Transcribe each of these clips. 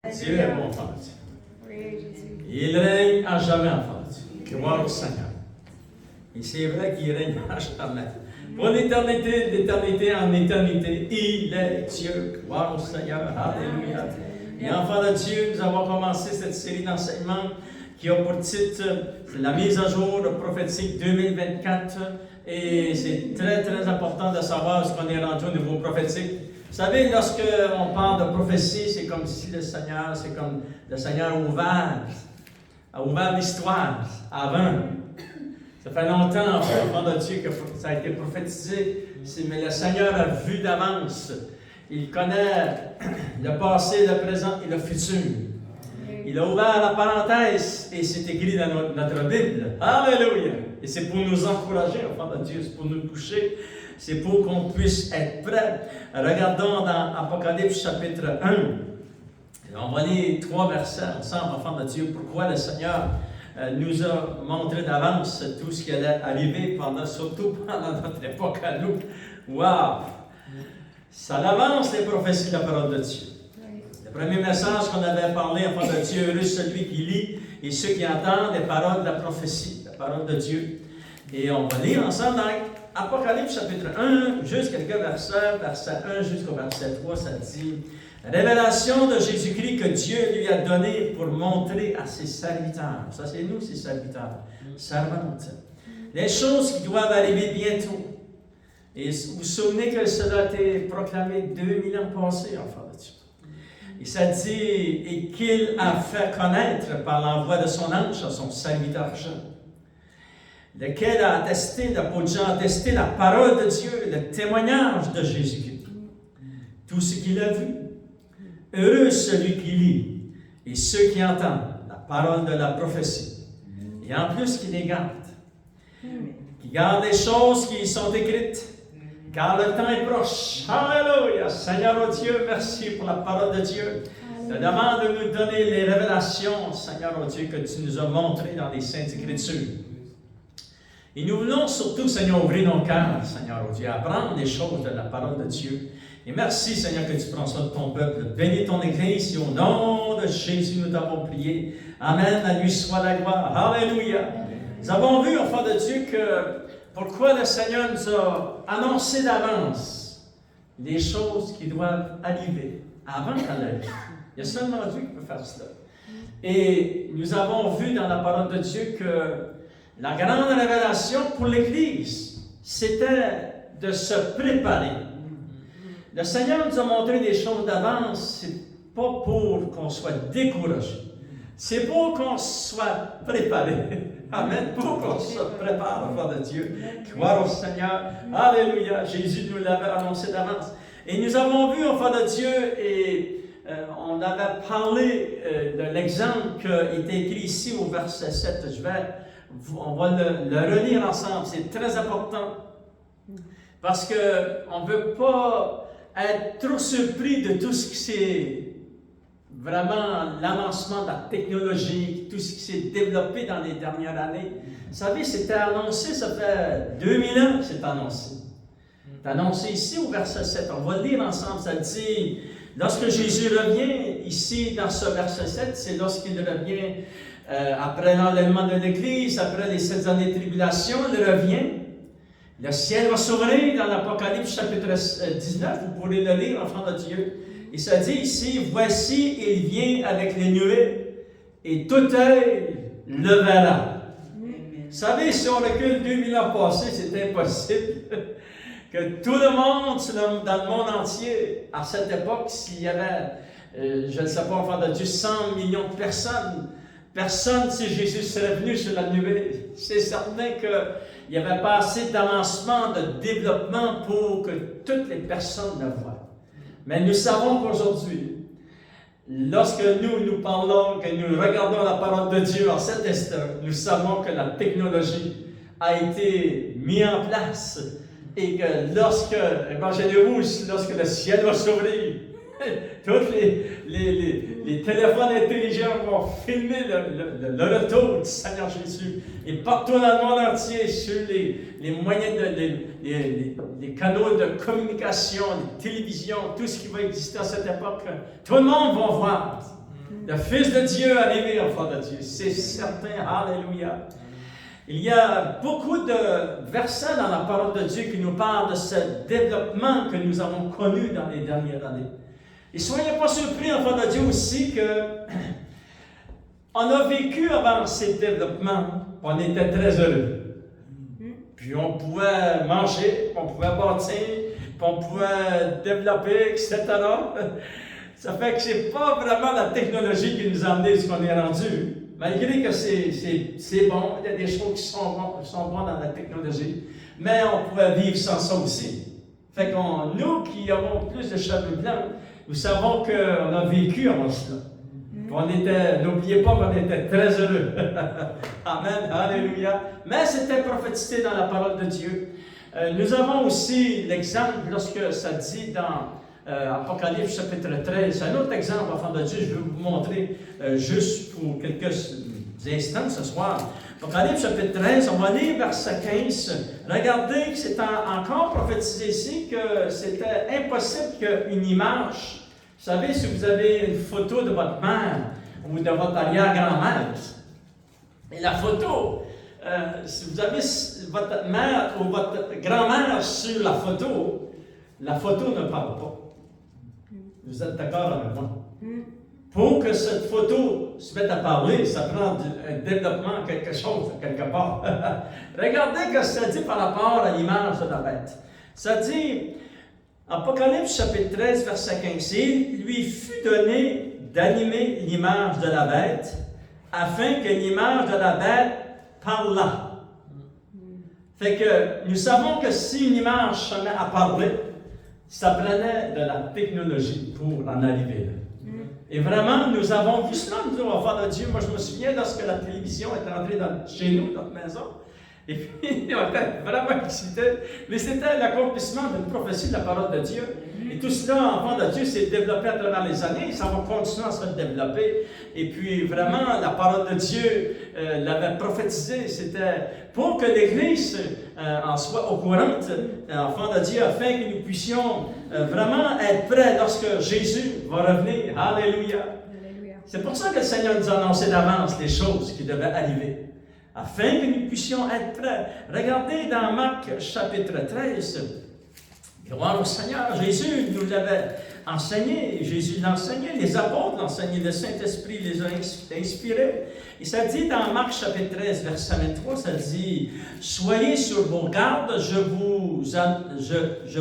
Dieu est bon, enfant de Dieu. Oui, Jésus. Il règne à jamais, enfant de Dieu. Gloire au Seigneur. Et c'est vrai qu'il règne à jamais. Pour l'éternité, d'éternité en éternité, il est Dieu. Gloire au Seigneur. Alléluia. Et enfants de Dieu, nous avons commencé cette série d'enseignements qui a pour titre la mise à jour prophétique 2024. Et c'est très, très important de savoir ce qu'on est rendu au niveau prophétique. Vous savez, lorsque on parle de prophétie, c'est comme si le Seigneur, c'est comme le Seigneur a ouvert l'histoire avant. Ça fait longtemps, enfant de Dieu, que ça a été prophétisé. Mais le Seigneur a vu d'avance. Il connaît le passé, le présent et le futur. Il a ouvert la parenthèse et c'est écrit dans notre Bible. Alléluia! Et c'est pour nous encourager, enfant de Dieu, c'est pour nous toucher, c'est pour qu'on puisse être prêts. Regardons dans Apocalypse chapitre 1. Et on va lire 3 versets ensemble, enfant de Dieu. Pourquoi le Seigneur nous a montré d'avance tout ce qui allait arriver, surtout pendant notre époque à nous. Wow! Ça avance les prophéties de la parole de Dieu. Le premier message qu'on avait parlé, enfant de Dieu, heureux celui qui lit et ceux qui entendent les paroles de la prophétie, la parole de Dieu. Et on va lire ensemble dans Apocalypse chapitre 1, juste quelques versets, verset 1 jusqu'au verset 3, ça dit « Révélation de Jésus-Christ que Dieu lui a donnée pour montrer à ses serviteurs. » Ça, c'est nous, ses serviteurs, servantes. Les choses qui doivent arriver bientôt. Et vous vous souvenez que cela a été proclamé 2000 ans passés, enfant de Dieu. Et ça dit, et qu'il a fait connaître par l'envoi de son ange à son serviteur Jean, lequel a attesté, l'apôtre Jean a attesté la parole de Dieu, le témoignage de Jésus-Christ. Tout ce qu'il a vu. Heureux celui qui lit et ceux qui entendent la parole de la prophétie. Et en plus qui les garde. Qui garde les choses qui y sont écrites. Car le temps est proche. Alléluia! Seigneur, oh Dieu, merci pour la parole de Dieu. Je te demande de nous donner les révélations, Seigneur, oh Dieu, que tu nous as montrées dans les Saintes Écritures. Et nous voulons surtout, Seigneur, ouvrir nos cœurs, Seigneur, oh Dieu, apprendre des choses de la parole de Dieu. Et merci, Seigneur, que tu prends soin de ton peuple. Bénis ton Église. Et au nom de Jésus, nous t'avons prié. Amen. À lui soit la gloire. Alléluia. Nous avons vu, enfant de Dieu, que pourquoi le Seigneur nous a annoncé d'avance les choses qui doivent arriver avant qu'elle arrive. Il y a seulement Dieu qui peut faire cela. Et nous avons vu dans la parole de Dieu que la grande révélation pour l'Église, c'était de se préparer. Le Seigneur nous a montré des choses d'avance, c'est pas pour qu'on soit découragé. C'est pour qu'on soit préparé. Amen. Pour qu'on se prépare, enfant de Dieu. Gloire au Seigneur. Alléluia. Jésus nous l'avait annoncé d'avance. Et nous avons vu, enfant de Dieu, et on avait parlé de l'exemple qui était écrit ici au verset 7. On va le relire ensemble. C'est très important. Parce qu'on ne veut pas être trop surpris de tout ce qui s'est vraiment l'avancement de la technologie, tout ce qui s'est développé dans les dernières années. Vous savez, c'était annoncé, ça fait 2000 ans que c'est annoncé. C'est annoncé ici au verset 7. On va le lire ensemble. Ça dit, lorsque Jésus revient, ici dans ce verset 7, c'est lorsqu'il revient après l'enlèvement de l'Église, après les 7 années de tribulation, il revient. Le ciel va s'ouvrir dans l'Apocalypse chapitre 19, vous pourrez le lire, enfant de Dieu. Et ça dit ici, voici, il vient avec les nuées, et tout œil le verra. Vous savez, si on recule 2000 ans passés, c'est impossible que tout le monde, dans le monde entier, à cette époque, s'il y avait, je ne sais pas, enfant de Dieu, 100 millions de personne, si Jésus serait venu sur la nuée, c'est certain qu'il n'y avait pas assez d'avancement, de développement pour que toutes les personnes le voient. Mais nous savons qu'aujourd'hui, lorsque nous parlons, que nous regardons la parole de Dieu en cet instant, nous savons que la technologie a été mise en place et que imaginez-vous, lorsque le ciel va s'ouvrir, tous les téléphones intelligents vont filmer le retour du Seigneur Jésus. Et partout dans le monde entier, sur les moyens, les canaux de communication, les télévisions, tout ce qui va exister à cette époque, tout le monde va voir Le Fils de Dieu arrivé, enfant de Dieu. C'est certain. Alléluia. Il y a beaucoup de versets dans la parole de Dieu qui nous parlent de ce développement que nous avons connu dans les dernières années. Et soyez pas surpris, enfants de Dieu, aussi que on a vécu avant ces développements, on était très heureux. Puis on pouvait manger, on pouvait bâtir, puis on pouvait développer, etc. Ça fait que c'est pas vraiment la technologie qui nous a amené ce qu'on est rendu. Malgré que c'est bon, il y a des choses qui sont bonnes dans la technologie, mais on pouvait vivre sans ça aussi. Fait que nous qui avons plus de cheveux blancs, nous savons qu'on a vécu avant cela. N'oubliez pas qu'on était très heureux. Amen, alléluia. Mais c'était prophétisé dans la parole de Dieu. Nous avons aussi l'exemple lorsque ça dit dans Apocalypse chapitre 13. C'est un autre exemple, enfant de Dieu, je vais vous montrer juste pour quelques instants ce soir. Apocalypse chapitre 13, on va lire verset 15. Regardez que c'est encore prophétisé ici que c'était impossible qu'une image. Vous savez, si vous avez une photo de votre mère ou de votre arrière-grand-mère, et la photo, si vous avez votre mère ou votre grand-mère sur la photo ne parle pas. Vous êtes d'accord avec moi? Pour que cette photo se mette à parler, ça prend un développement, quelque chose, quelque part. Regardez ce que ça dit par rapport à l'image de la bête. Ça dit, Apocalypse chapitre 13, verset 15, il lui fut donné d'animer l'image de la bête, afin que l'image de la bête parlât. Fait que nous savons que si une image se met à parler, ça prenait de la technologie pour en arriver là. Et vraiment, nous avons vu cela, nous, enfants de Dieu. Moi, je me souviens lorsque la télévision est entrée chez nous, dans notre maison. Et puis, on était vraiment excités. Mais c'était l'accomplissement d'une prophétie de la parole de Dieu. Et tout cela, enfant de Dieu, s'est développé à travers les années. Ça va continuer à se développer. Et puis, vraiment, la parole de Dieu l'avait prophétisé. C'était pour que l'Église en soit au courant, enfant de Dieu, afin que nous puissions vraiment être prêts lorsque Jésus va revenir. Alléluia. C'est pour ça que le Seigneur nous a annoncé d'avance les choses qui devaient arriver. Afin que nous puissions être prêts. Regardez dans Marc chapitre 13. Gloire au Seigneur. Jésus nous l'avait enseigné. Jésus l'enseignait. Les apôtres l'enseignaient. Le Saint-Esprit les a inspirés. Et ça dit dans Marc chapitre 13, verset 23, ça dit « Soyez sur vos gardes, je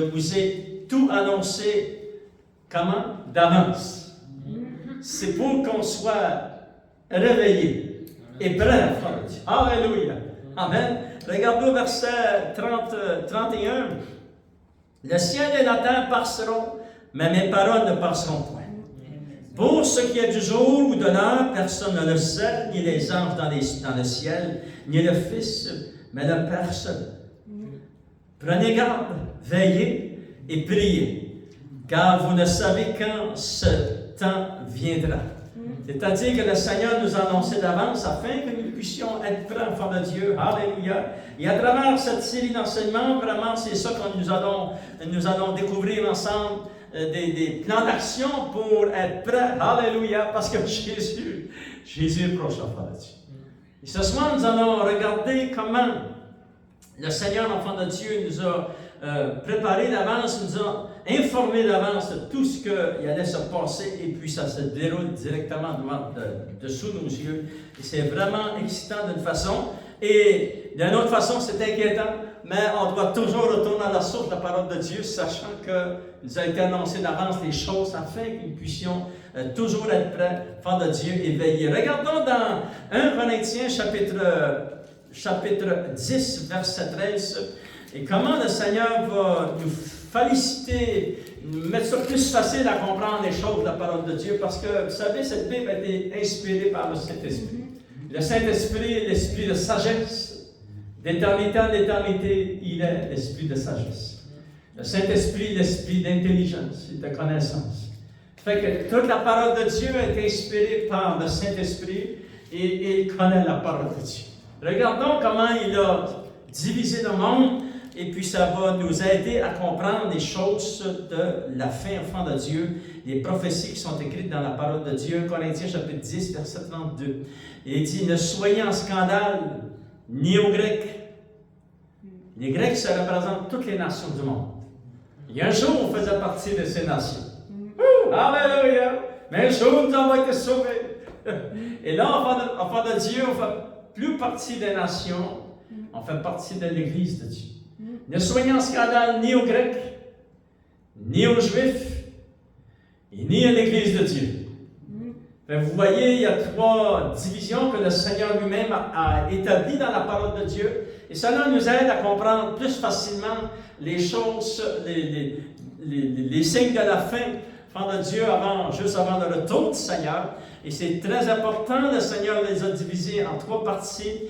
vous ai tout annoncé. » Comment? D'avance. C'est pour qu'on soit réveillé. Et prêt, alléluia. Amen. Regardez au verset 31. Le ciel et la terre passeront, mais mes paroles ne passeront point. Pour ce qui est du jour ou de l'heure, personne ne le sait, ni les anges dans le ciel, ni le Fils, mais le Père seul. Prenez garde, veillez et priez, car vous ne savez quand ce temps viendra. C'est-à-dire que le Seigneur nous a annoncé d'avance afin que nous puissions être prêts, enfants de Dieu. Alléluia. Et à travers cette série d'enseignements, vraiment, c'est ça que nous allons découvrir ensemble, des plans d'action pour être prêts. Alléluia. Parce que Jésus est proche, enfants de Dieu. Et ce soir, nous allons regarder comment le Seigneur, enfant de Dieu, nous a préparé d'avance, nous a informé d'avance de tout ce qui allait se passer, et puis ça se déroule directement dessous nos yeux. Et c'est vraiment excitant d'une façon, et d'une autre façon, c'est inquiétant, mais on doit toujours retourner à la source de la parole de Dieu, sachant que nous a été annoncé d'avance les choses afin que nous puissions toujours être prêts, enfants de Dieu, et veiller. Regardons dans 1 Corinthiens chapitre 10, verset 13, et comment le Seigneur va nous féliciter, nous mettre ça plus facile à comprendre les choses de la parole de Dieu, parce que, vous savez, cette Bible a été inspirée par le Saint-Esprit. Le Saint-Esprit est l'esprit de sagesse. D'éternité en éternité, il est l'esprit de sagesse. Le Saint-Esprit est l'esprit d'intelligence et de connaissance. Fait que toute la parole de Dieu est inspirée par le Saint-Esprit et il connaît la parole de Dieu. Regardons comment il a divisé le monde. et puis ça va nous aider à comprendre les choses de la fin, enfant de Dieu, les prophéties qui sont écrites dans la parole de Dieu. Corinthiens chapitre 10, verset 32. Et il dit, ne soyez en scandale ni aux Grecs. Les Grecs, ça représente toutes les nations du monde. Il y a un jour, on faisait partie de ces nations. Alléluia! Mais un jour, nous avons été sauvés. Et là, enfant de Dieu, on ne fait plus partie des nations, on fait partie de l'Église de Dieu. Ne soyez en scandale ni aux Grecs, ni aux Juifs, et ni à l'Église de Dieu. Vous voyez, il y a 3 divisions que le Seigneur lui-même a établies dans la parole de Dieu. Et cela nous aide à comprendre plus facilement les choses, les signes de la fin, enfant de Dieu, juste avant le retour du Seigneur. Et c'est très important, le Seigneur les a divisés en 3 parties.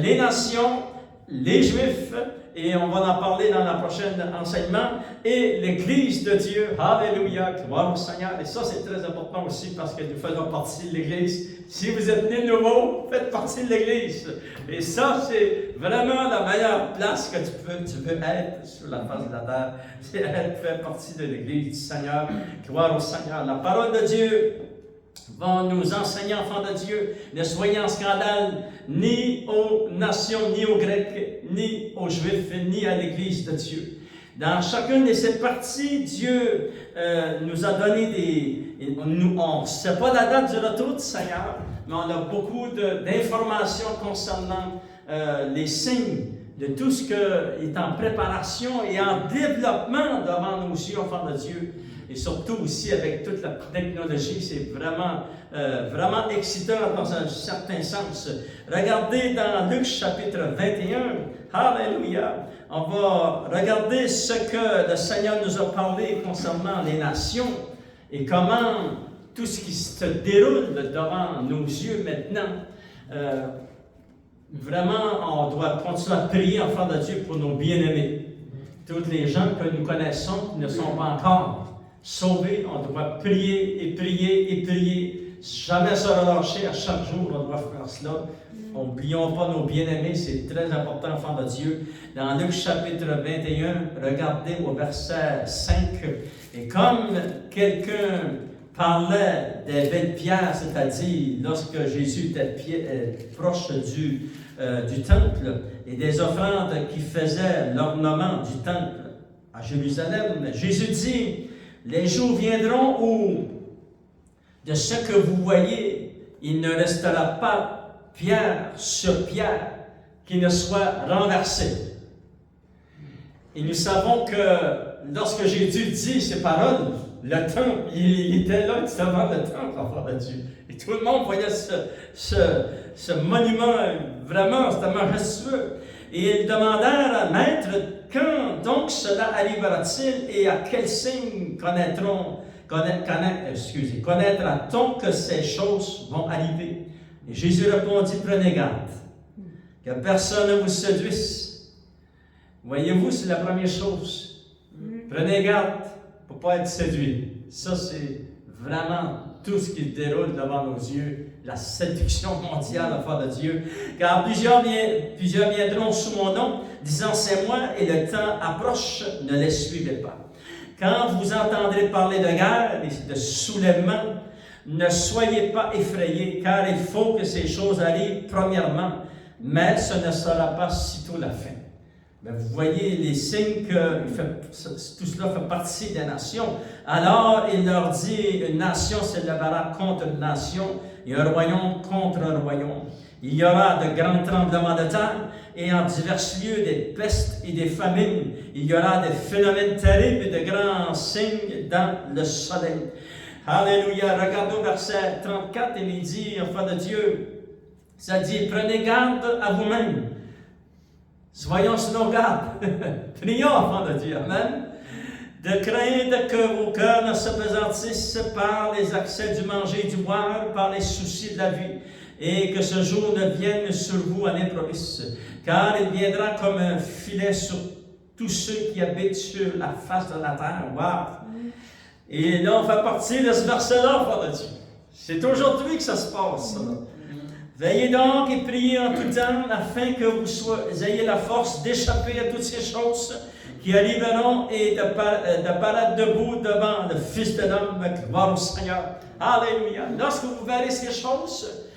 Les nations, les Juifs, et on va en parler dans la prochaine enseignement, et l'Église de Dieu. Alléluia, gloire au Seigneur. Et ça, c'est très important aussi parce que nous faisons partie de l'Église. Si vous êtes né de nouveau, faites partie de l'Église. Et ça, c'est vraiment la meilleure place que tu peux être sur la face de la terre. C'est faire partie de l'Église du Seigneur. Gloire au Seigneur. La parole de Dieu va nous enseigner, enfants de Dieu, ne soyez en scandale ni aux nations, ni aux Grecs, ni aux Juifs, ni à l'Église de Dieu. Dans chacune de ces parties, Dieu nous a donné on ne sait pas la date du retour du Seigneur, mais on a beaucoup d'informations concernant les signes de tout ce qui est en préparation et en développement devant nos yeux, enfants de Dieu. Et surtout aussi avec toute la technologie, c'est vraiment excitant dans un certain sens. Regardez dans Luc chapitre 21, Alléluia, on va regarder ce que le Seigneur nous a parlé concernant les nations et comment tout ce qui se déroule devant nos yeux maintenant. Vraiment, on doit continuer à prier, enfants de Dieu, pour nos bien-aimés. Toutes les gens que nous connaissons qui ne sont pas encore sauvés, on doit prier et prier et prier, jamais se relâcher, à chaque jour on doit faire cela. N'oublions pas nos bien-aimés, c'est très important, enfants de Dieu. Dans Luc chapitre 21, regardez au verset 5, et comme quelqu'un parlait des belles pierres, c'est-à-dire lorsque Jésus était proche du temple, et des offrandes qui faisaient l'ornement du temple à Jérusalem, Jésus dit, les jours viendront où, de ce que vous voyez, il ne restera pas pierre sur pierre qui ne soit renversée. Et nous savons que lorsque Jésus dit ces paroles, le temple, il était là devant le temple, enfant de Dieu. Et tout le monde voyait ce monument, vraiment, c'était majestueux. Et ils demandèrent, Maître, quand donc cela arrivera-t-il et à quel signe connaîtra-t-on que ces choses vont arriver? Et Jésus répondit, prenez garde, que personne ne vous séduise. Voyez-vous, c'est la première chose. Prenez garde pour ne pas être séduit. Ça, c'est vraiment tout ce qui se déroule devant nos yeux, la séduction mondiale, enfant de Dieu. Car plusieurs viendront sous mon nom, disant c'est moi, et le temps approche, ne les suivez pas. Quand vous entendrez parler de guerre et de soulèvement, ne soyez pas effrayés, car il faut que ces choses arrivent premièrement, mais ce ne sera pas sitôt la fin. Mais vous voyez les signes que tout cela fait partie des nations. Alors il leur dit, une nation s'élèvera contre une nation, et un royaume contre un royaume. Il y aura de grands tremblements de terre, et en divers lieux des pestes et des famines. Il y aura des phénomènes terribles et de grands signes dans le soleil. Alléluia. Regardons verset 34, il dit, enfant de Dieu, ça dit, prenez garde à vous-même. Soyons sur nos gardes. Prions, enfants de Dieu. Amen. De craindre que vos cœurs ne s'apesantissent par les accès du manger et du boire, par les soucis de la vie, et que ce jour ne vienne sur vous à l'improviste. Car il viendra comme un filet sur tous ceux qui habitent sur la face de la terre. Wow! Et là, on fait partie de ce verset-là, enfants de Dieu. C'est aujourd'hui que ça se passe. Veillez donc et priez en tout temps, afin que vous ayez la force d'échapper à toutes ces choses qui arriveront et de paraître debout devant le Fils de l'homme, gloire au Seigneur. Alléluia. Lorsque vous verrez ces choses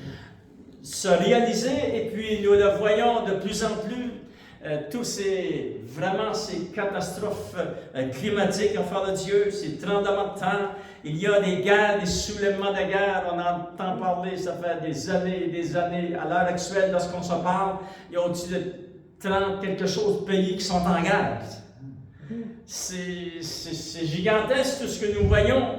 se réaliser, et puis nous le voyons de plus en plus, tous ces catastrophes climatiques, enfants de Dieu, ces tremblements de terre, il y a des guerres, des soulèvements de guerre, on entend parler, ça fait des années et des années, à l'heure actuelle, lorsqu'on se parle, il y a au-dessus de 30 quelque chose de pays qui sont en guerre. C'est gigantesque tout ce que nous voyons,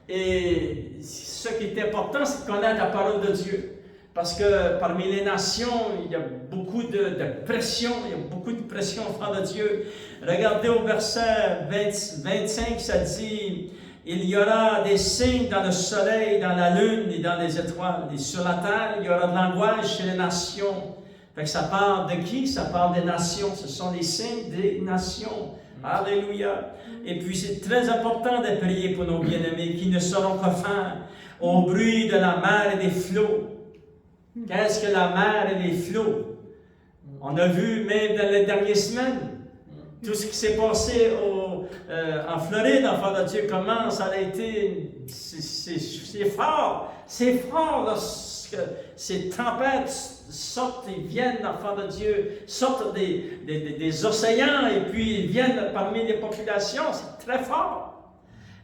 et ce qui est important, c'est de connaître la parole de Dieu. Parce que parmi les nations, il y a beaucoup de pression, il y a beaucoup de pression, enfants de Dieu. Regardez au verset 25, ça dit, il y aura des signes dans le soleil, dans la lune et dans les étoiles. Et sur la terre, il y aura de l'angoisse chez les nations. Fait que ça parle de qui? Ça parle des nations. Ce sont les signes des nations. Alléluia. Et puis c'est très important de prier pour nos bien-aimés qui ne sauront quoi faire au bruit de la mer et des flots. Qu'est-ce que la mer et les flots? On a vu même dans les dernières semaines tout ce qui s'est passé en Floride, enfants de Dieu, comment ça a été. C'est fort. C'est fort lorsque ces tempêtes sortent et viennent, enfants de Dieu, sortent des océans et puis viennent parmi les populations. C'est très fort.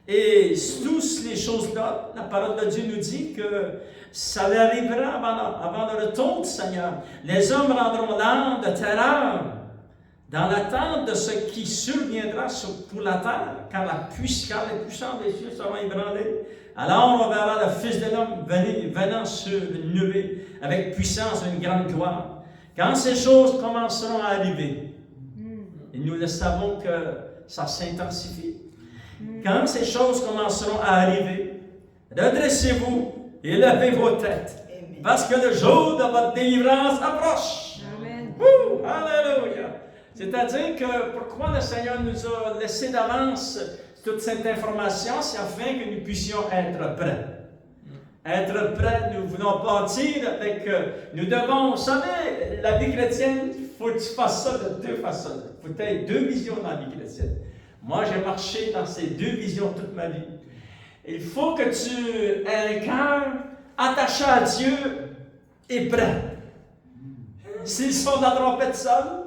Et toutes les choses-là, la parole de Dieu nous dit que ça arrivera avant le retour du Seigneur. Les hommes rendront l'âme de terreur dans l'attente de ce qui surviendra pour la terre, car les puissants des cieux seront ébranlés. Alors on verra le Fils de l'homme venant sur une nuée avec puissance et une grande gloire. Quand ces choses commenceront à arriver, et nous le savons que ça s'intensifie, quand ces choses commenceront à arriver, redressez-vous et levez vos têtes, parce que le jour de votre délivrance approche. Amen. Alléluia. C'est-à-dire que pourquoi le Seigneur nous a laissé d'avance toute cette information, c'est afin que nous puissions être prêts. Être prêts, nous voulons partir avec... nous devons, vous savez, la vie chrétienne, il faut que tu fasses ça de deux façons. Il faut que tu aies deux visions dans la vie chrétienne. Moi, j'ai marché dans ces deux visions toute ma vie. Il faut que tu aies un cœur attaché à Dieu et prêt. S'ils sont dans la trompette seule,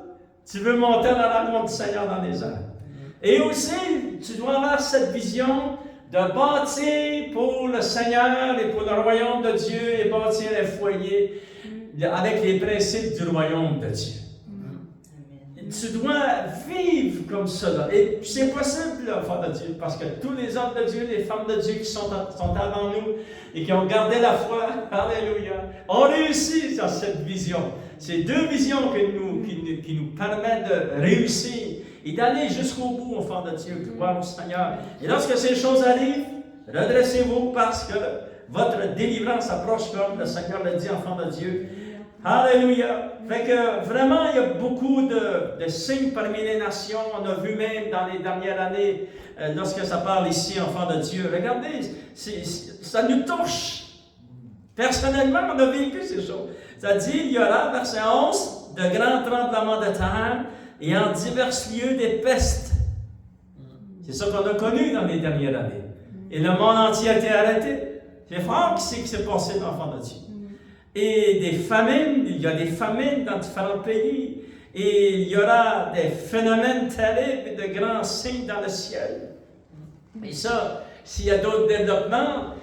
tu veux monter dans la gloire du Seigneur dans les airs. Et aussi, tu dois avoir cette vision de bâtir pour le Seigneur et pour le royaume de Dieu et bâtir un foyer avec les principes du royaume de Dieu. Tu dois vivre comme cela. Et c'est possible, enfants de Dieu, parce que tous les hommes de Dieu, les femmes de Dieu qui sont avant nous et qui ont gardé la foi, alléluia, ont réussi dans cette vision. C'est deux visions qui nous permettent de réussir et d'aller jusqu'au bout, enfants de Dieu, gloire au Seigneur. Et lorsque ces choses arrivent, redressez-vous parce que votre délivrance approche, comme le Seigneur le dit, enfants de Dieu. Alléluia! Fait que vraiment, il y a beaucoup de signes parmi les nations. On a vu même dans les dernières années, lorsque ça parle ici, enfants de Dieu. Regardez, ça nous touche. Personnellement, on a vécu ces choses. Ça dit, il y aura, verset 11, de grands tremblements de terre et en divers lieux des pestes. C'est ça qu'on a connu dans les dernières années. Et le monde entier a été arrêté. C'est fort ce qui s'est passé dans l'enfant de Dieu. Et des famines, il y a des famines dans différents pays, et il y aura des phénomènes terribles et de grands signes dans le ciel. Et ça, s'il y a d'autres développements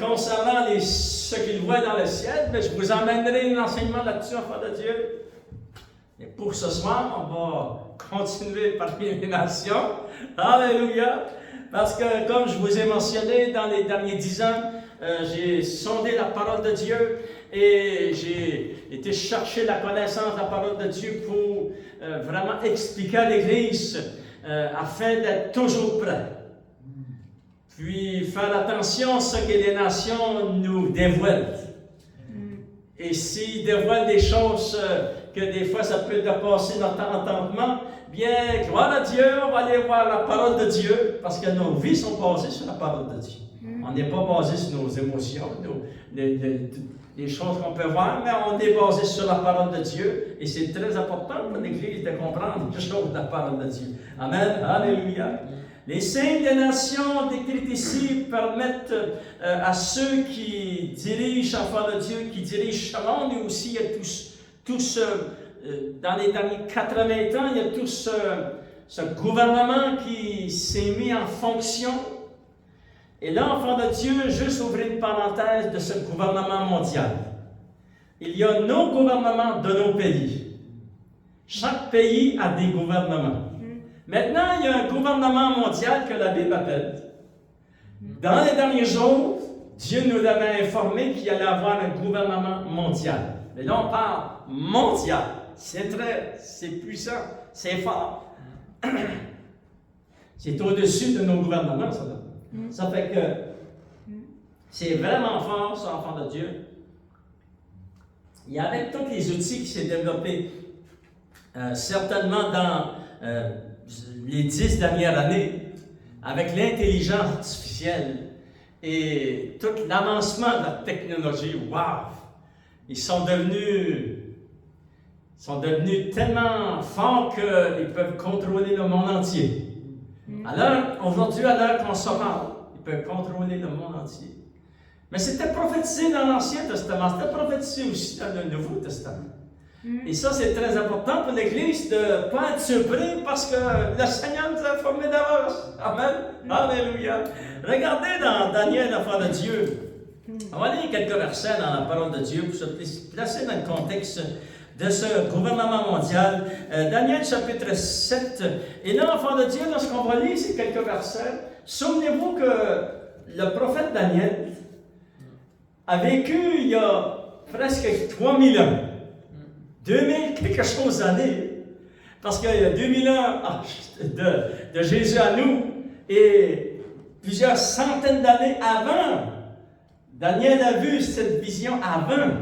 concernant ce qu'ils voient dans le ciel, je vous emmènerai un enseignement là-dessus, enfants de Dieu. Et pour ce soir, on va continuer parmi les nations. Alléluia! Parce que, comme je vous ai mentionné, dans les derniers 10 ans, j'ai sondé la parole de Dieu et j'ai été chercher la connaissance de la parole de Dieu pour vraiment expliquer à l'Église afin d'être toujours prêt. Puis faire attention à ce que les nations nous dévoilent. Et s'ils dévoilent des choses que des fois ça peut dépasser notre entendement, bien, gloire à Dieu, on va aller voir la parole de Dieu, parce que nos vies sont basées sur la parole de Dieu. On n'est pas basé sur nos émotions, les choses qu'on peut voir, mais on est basé sur la parole de Dieu. Et c'est très important pour l'Église de comprendre les choses de la parole de Dieu. Amen. Alléluia. Les signes des nations décrites ici permettent à ceux qui dirigent, enfants de Dieu, qui dirigent ce monde, et aussi il y a tous dans les derniers 80 ans, il y a tout ce gouvernement qui s'est mis en fonction. Et là, enfants de Dieu, juste ouvrir une parenthèse de ce gouvernement mondial. Il y a nos gouvernements de nos pays. Chaque pays a des gouvernements. Maintenant, il y a un gouvernement mondial que la Bible appelle. Dans les derniers jours, Dieu nous avait informé qu'il allait avoir un gouvernement mondial. Mais là, on parle mondial. C'est puissant, c'est fort. C'est au-dessus de nos gouvernements, ça. Ça fait que c'est vraiment fort, ça, enfant de Dieu. Et avec tous les outils qui s'est développés, certainement dans les 10 dernières années, avec l'intelligence artificielle et tout l'avancement de la technologie, wow! Ils sont devenus tellement forts qu'ils peuvent contrôler le monde entier. Aujourd'hui, à l'heure qu'on se parle, ils peuvent contrôler le monde entier. Mais c'était prophétisé dans l'Ancien Testament, c'était prophétisé aussi dans le Nouveau Testament. Et ça, c'est très important pour l'Église de ne pas être surpris parce que le Seigneur nous a formés d'avance. Amen. Alléluia. Regardez dans Daniel, l'enfant de Dieu. On va lire quelques versets dans la parole de Dieu pour se placer dans le contexte de ce gouvernement mondial. Daniel chapitre 7. Et là, enfant de Dieu, lorsqu'on va lire ces quelques versets, souvenez-vous que le prophète Daniel a vécu il y a presque 3000 ans. 2000 quelque chose d'années. Parce qu'il y a 2000 ans de Jésus à nous et plusieurs centaines d'années avant. Daniel a vu cette vision avant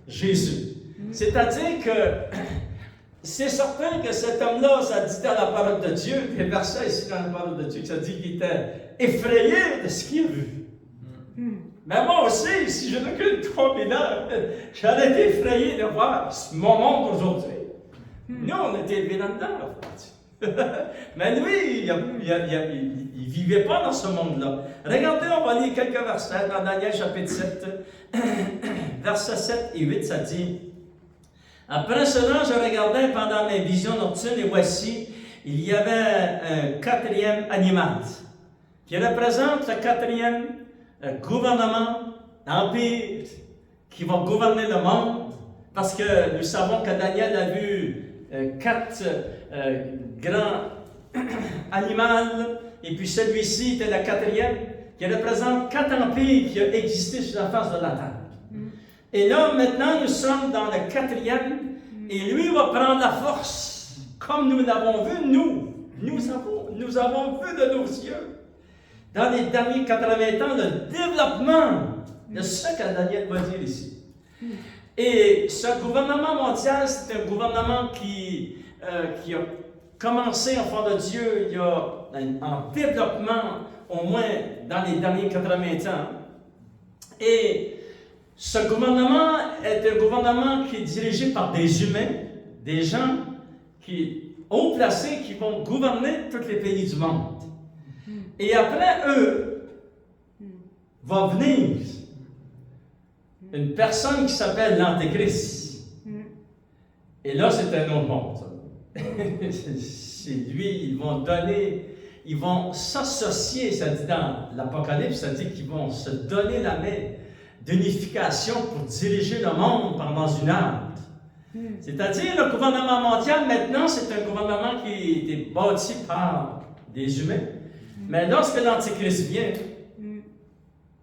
Jésus. C'est-à-dire que c'est certain que cet homme-là, ça dit dans la parole de Dieu, les versets ici dans la parole de Dieu, ça dit qu'il était effrayé de ce qu'il a vu. Mais moi aussi, si je recule 3000 ans, j'allais être effrayé de voir mon monde aujourd'hui. Nous, on était élevés là-dedans. Mais lui, il ne vivait pas dans ce monde-là. Regardez, on va lire quelques versets dans Daniel chapitre 7, versets 7 et 8, ça dit: Après cela, je regardais pendant mes visions nocturnes, et voici, il y avait un quatrième animal qui représente le quatrième gouvernement, empire, qui va gouverner le monde, parce que nous savons que Daniel a vu 4 grands animaux, et puis celui-ci était le quatrième, qui représente 4 empires qui ont existé sur la face de la terre. Et là, maintenant, nous sommes dans le quatrième, et lui va prendre la force, comme nous l'avons vu, nous avons vu de nos yeux, dans les derniers 80 ans, le développement de ce que Daniel va dire ici. Et ce gouvernement mondial, c'est un gouvernement qui a commencé, enfant de Dieu, il y a en développement, au moins dans les derniers 80 ans. Et ce gouvernement est un gouvernement qui est dirigé par des humains, des gens haut placés qui vont gouverner tous les pays du monde. Et après eux, va venir une personne qui s'appelle l'Antéchrist. Et là, c'est un autre monde. C'est lui, ils vont s'associer, ça dit dans l'Apocalypse, ça dit qu'ils vont se donner la main d'unification pour diriger le monde pendant une heure. C'est-à-dire, le gouvernement mondial, maintenant, c'est un gouvernement qui a été bâti par des humains. Mais lorsque l'Antéchrist vient,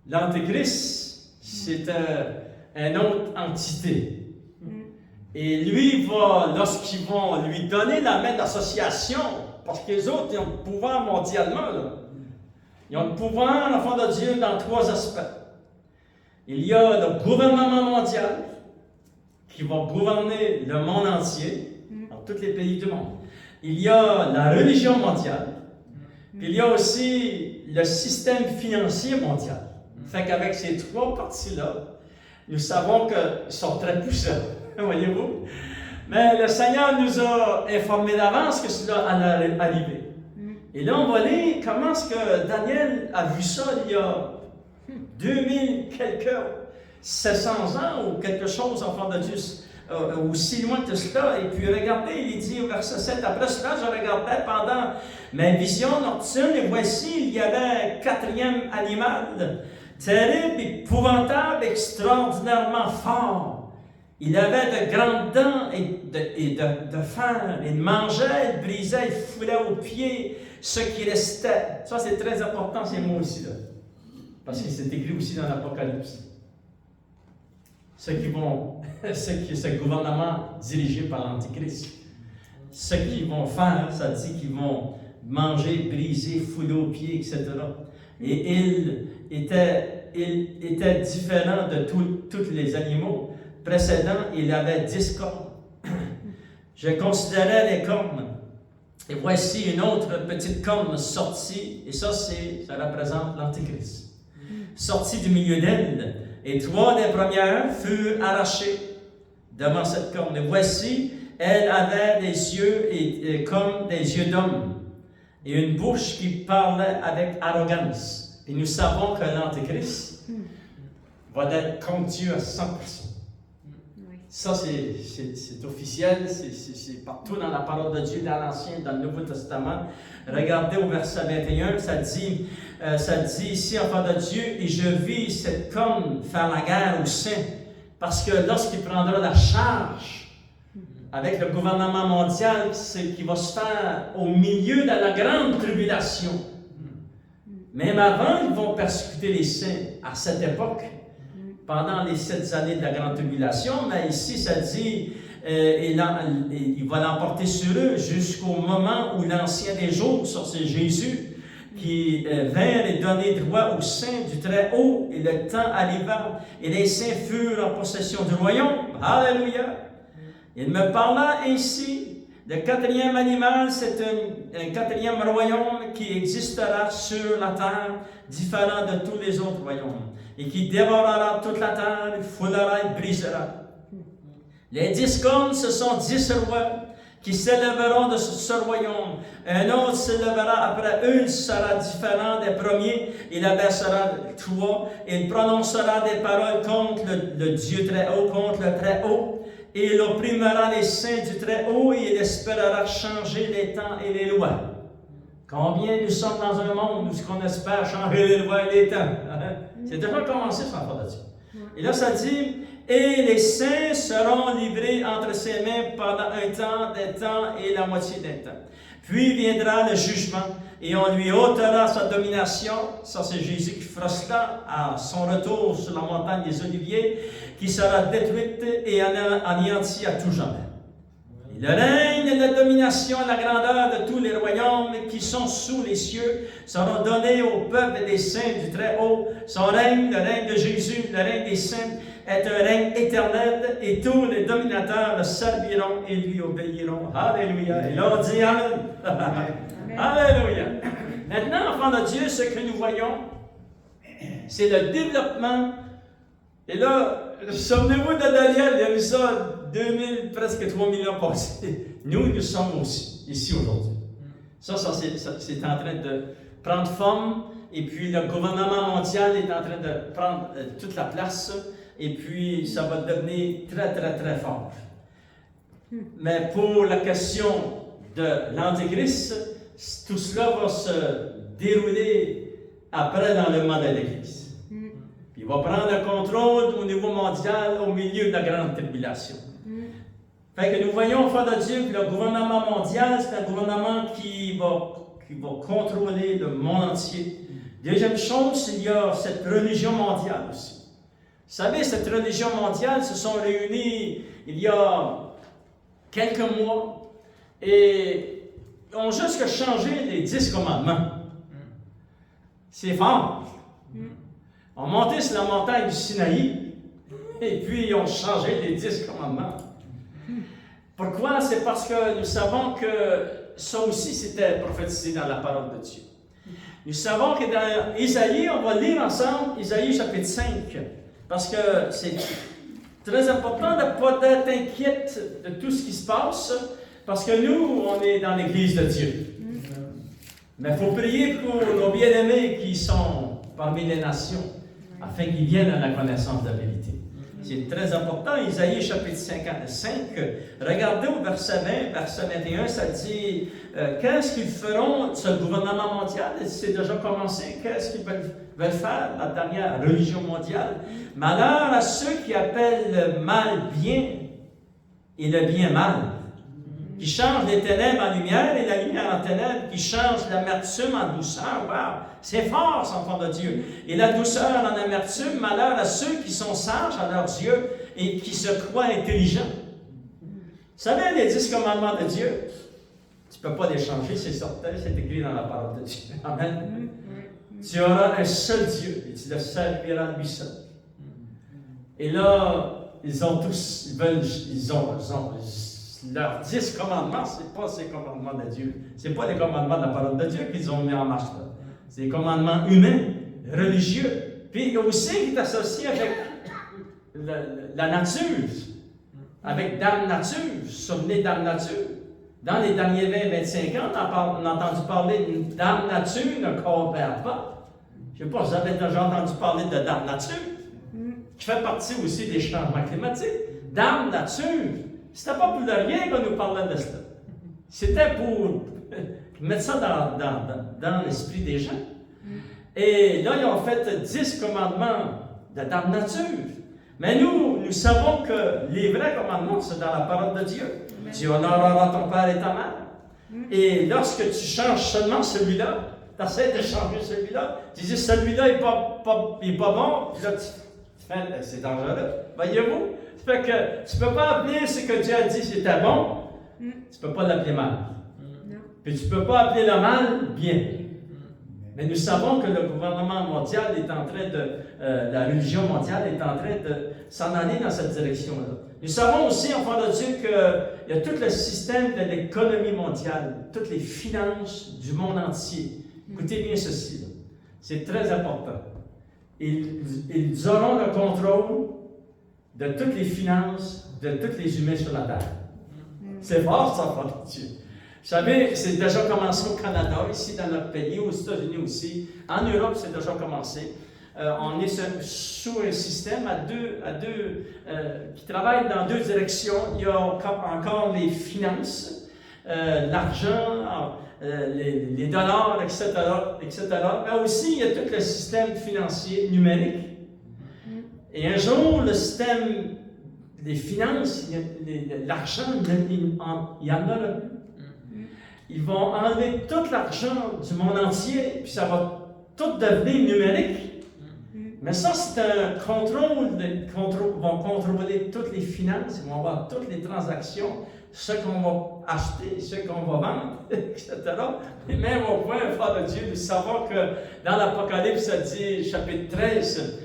l'Antéchrist, c'est une autre entité. Et lui, lorsqu'ils vont lui donner la main d'association, parce que les autres, ils ont le pouvoir mondialement, là. Ils ont le pouvoir, l'enfant de Dieu, dans 3 aspects. Il y a le gouvernement mondial, qui va gouverner le monde entier, dans tous les pays du monde. Il y a la religion mondiale. Puis il y a aussi le système financier mondial. Fait qu'avec ces trois parties-là, nous savons qu'ils sont très puissants, voyez-vous. Mais le Seigneur nous a informés d'avance que cela allait arriver. Et là, on va lire comment est-ce que Daniel a vu ça il y a 2000 quelques 700 ans ou quelque chose, enfant de Dieu, aussi loin que cela. Et puis regardez, il dit au verset 7, après cela, je regardais pendant mes visions nocturnes, et voici, il y avait un quatrième animal, terrible, épouvantable, extraordinairement fort. Il avait de grandes dents et de fer. Il mangeait, il brisait, il foulait aux pieds ce qui restait. Ça, c'est très important, ces mots aussi, là. Parce que c'est écrit aussi dans l'Apocalypse. Ce gouvernement dirigé par l'Antichrist. Ce qu'ils vont faire, ça dit qu'ils vont manger, briser, fouler aux pieds, etc. Et il était différent de tous les animaux précédents. Il avait 10 cornes. Je considérais les cornes. Et voici une autre petite corne sortie. Et ça représente l'Antichrist. Sortie du milieu d'elle. Et 3 des premières furent arrachées devant cette corne. Et voici, elle avait des yeux comme des yeux d'homme, et une bouche qui parlait avec arrogance. Et nous savons que l'Antéchrist va être contre Dieu à 100%. Ça, c'est officiel, c'est partout dans la parole de Dieu, dans l'Ancien, dans le Nouveau Testament. Regardez au verset 21, ça dit ici, enfant de Dieu, et je vis cette corne faire la guerre aux saints, parce que lorsqu'il prendra la charge avec le gouvernement mondial, c'est qui va se faire au milieu de la grande tribulation. Même avant, ils vont persécuter les saints à cette époque, pendant les 7 années de la grande tribulation, mais ici, ça dit, il va l'emporter sur eux jusqu'au moment où l'ancien des jours, ça c'est Jésus, qui vint et donner droit aux saints du Très-Haut, et le temps arriva, et les saints furent en possession du royaume. Alléluia! Il me parla ainsi, le quatrième animal, c'est un quatrième royaume qui existera sur la terre, différent de tous les autres royaumes, et qui dévorera toute la terre, foulera et brisera. Les 10 cornes, ce sont 10 rois qui s'élèveront de ce royaume. Un autre s'élèvera après eux, il sera différent des premiers, il abaissera 3, il prononcera des paroles contre le Dieu Très-Haut, contre le Très-Haut, et il opprimera les saints du Très-Haut, et il espérera changer les temps et les lois. Combien nous sommes dans un monde où on espère changer les lois et les temps? C'est déjà commencé, ça, en Dieu. Et là, ça dit, et les saints seront livrés entre ses mains pendant un temps, des temps et la moitié d'un temps. Puis viendra le jugement, et on lui ôtera sa domination. Ça, c'est Jésus qui fera cela à son retour sur la montagne des Oliviers, qui sera détruite et anéantie à tout jamais. Et le règne et la domination et la grandeur de tous les royaumes qui sont sous les cieux seront donnés au peuple des saints du Très-Haut. Son règne, le règne de Jésus, le règne des saints, est un règne éternel, et tous les dominateurs le serviront et lui obéiront. Alléluia. Et là, on dit Amen. Amen. Alléluia. Maintenant, enfants de Dieu, ce que nous voyons, c'est le développement. Et là, souvenez-vous de Daniel, il a vu ça 2000, presque 3000 ans passés. Nous sommes aussi ici aujourd'hui. Ça c'est en train de prendre forme, et puis le gouvernement mondial est en train de prendre toute la place, et puis ça va devenir très, très, très fort. Mais pour la question de l'Antéchrist, tout cela va se dérouler après dans le mandat de l'Église. Puis il va prendre le contrôle au niveau mondial au milieu de la grande tribulation. Fait que nous voyons, enfants de Dieu, que le gouvernement mondial, c'est un gouvernement qui va contrôler le monde entier. Deuxième chose, il y a cette religion mondiale aussi. Vous savez, cette religion mondiale se sont réunis il y a quelques mois et ont juste changé les 10 commandements. C'est fort. On montait sur la montagne du Sinaï et puis ils ont changé les 10 commandements. Pourquoi? C'est parce que nous savons que ça aussi c'était prophétisé dans la parole de Dieu. Nous savons que dans Isaïe, on va lire ensemble Isaïe chapitre 5, parce que c'est très important de ne pas être inquiète de tout ce qui se passe, parce que nous, on est dans l'Église de Dieu. Mais il faut prier pour nos bien-aimés qui sont parmi les nations, afin qu'ils viennent à la connaissance de la vérité. C'est très important. Isaïe chapitre 55, regardez au verset 20, verset 21, ça dit qu'est-ce qu'ils feront, ce gouvernement mondial? C'est déjà commencé. Qu'est-ce qu'ils veulent faire, la dernière religion mondiale? Malheur à ceux qui appellent le mal bien et le bien mal, qui changent les ténèbres en lumière et la lumière en ténèbres, qui changent l'amertume en douceur. Wow! C'est fort, cet enfant de Dieu. Et la douceur en amertume, malheur à ceux qui sont sages à leurs yeux et qui se croient intelligents. Vous savez, les 10 commandements de Dieu, tu ne peux pas les changer, c'est certain, c'est écrit dans la parole de Dieu. Amen. Tu auras un seul Dieu et tu le serviras lui seul. Et là, ils ont leurs 10 commandements, ce n'est pas ces commandements de Dieu. Ce n'est pas les commandements de la parole de Dieu qu'ils ont mis en marche là. C'est des commandements humains, religieux, puis aussi qui est associé avec la nature, avec Dame Nature. Vous vous souvenez Dame Nature? Dans les derniers 20-25 ans, on a entendu parler de Dame Nature ne coopère pas. Je ne sais pas, vous avez déjà entendu parler de Dame Nature, qui fait partie aussi des changements climatiques. Dame Nature, c'était pas pour de rien qu'on nous parlait de cela. C'était pour mettre ça dans l'esprit des gens. Et là, ils ont fait 10 commandements de Dame Nature. Mais nous savons que les vrais commandements, c'est dans la parole de Dieu. Tu honoreras ton père et ta mère. Et lorsque tu changes seulement celui-là, tu essaies de changer celui-là, tu dis celui-là n'est pas bon, puis là tu fais, c'est dangereux. Voyez-vous? Ça fait que tu ne peux pas appeler ce que Dieu a dit c'était bon, tu ne peux pas l'appeler mal. Puis tu ne peux pas appeler le mal bien. Mais nous savons que le gouvernement mondial est en train la religion mondiale est en train de s'en aller dans cette direction-là. Nous savons aussi, enfants de Dieu, qu'il y a tout le système de l'économie mondiale, toutes les finances du monde entier. Écoutez bien ceci, là. C'est très important. Ils auront le contrôle de toutes les finances de tous les humains sur la terre. C'est fort, ça, enfants de Dieu. Vous savez, c'est déjà commencé au Canada, ici dans notre pays, aux États-Unis aussi. En Europe, c'est déjà commencé. On est sous un système qui travaille dans deux directions. Il y a encore les finances, l'argent, les dollars, etc., etc. Mais aussi, il y a tout le système financier numérique. Et un jour, le système des finances, l'argent, il y en a là. Ils vont enlever tout l'argent du monde entier, puis ça va tout devenir numérique. Mais ça, c'est un contrôle. Ils vont contrôler toutes les finances, ils vont voir toutes les transactions, ce qu'on va acheter, ce qu'on va vendre, etc. Et même au point, frère de Dieu, nous savons que dans l'Apocalypse, ça dit, chapitre 13,